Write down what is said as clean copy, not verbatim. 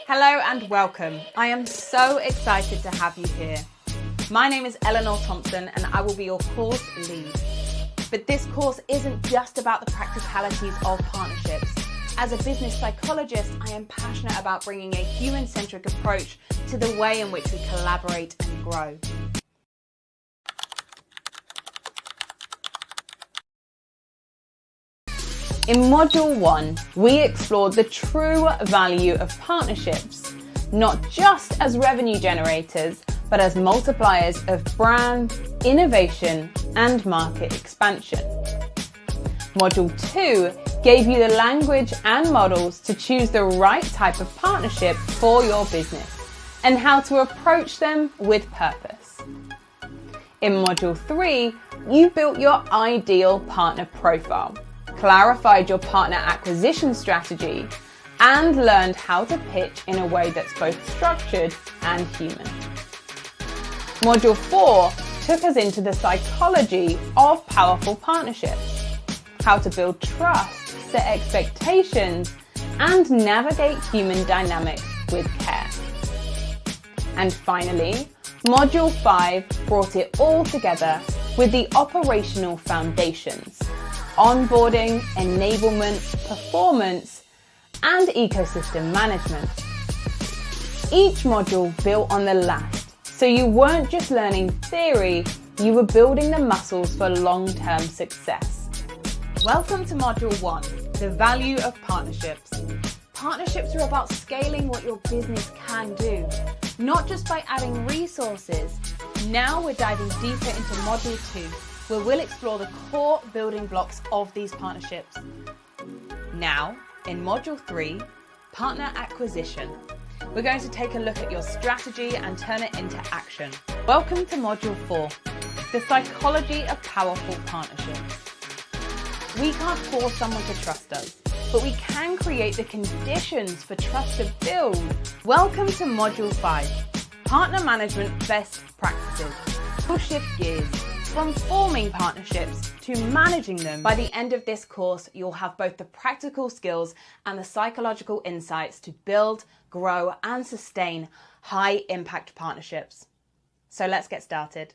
Hello and welcome. I am so excited to have you here. My name is Eleanor Thompson and I will be your course lead. But this course isn't just about the practicalities of partnerships. As a business psychologist, I am passionate about bringing a human-centric approach to the way in which we collaborate and grow. In Module 1, we explored the true value of partnerships, not just as revenue generators, but as multipliers of brand, innovation, and market expansion. Module 2 gave you the language and models to choose the right type of partnership for your business and how to approach them with purpose. In Module 3, you built your ideal partner profile, clarified your partner acquisition strategy, and learned how to pitch in a way that's both structured and human. Module 4 took us into the psychology of powerful partnerships, how to build trust, set expectations, and navigate human dynamics with care. And finally, Module 5 brought it all together with the operational foundations: onboarding, enablement, performance, and ecosystem management. Each module built on the last, so you weren't just learning theory, you were building the muscles for long-term success. Welcome to Module 1, the value of partnerships. Partnerships are about scaling what your business can do, not just by adding resources. Now we're diving deeper into Module 2, where we'll explore the core building blocks of these partnerships. Now, in Module 3, Partner Acquisition, we're going to take a look at your strategy and turn it into action. Welcome to Module 4, the psychology of powerful partnerships. We can't force someone to trust us, but we can create the conditions for trust to build. Welcome to Module 5, Partner Management Best Practices. We'll shift gears from forming partnerships to managing them. By the end of this course, you'll have both the practical skills and the psychological insights to build, grow, and sustain high-impact partnerships. So let's get started.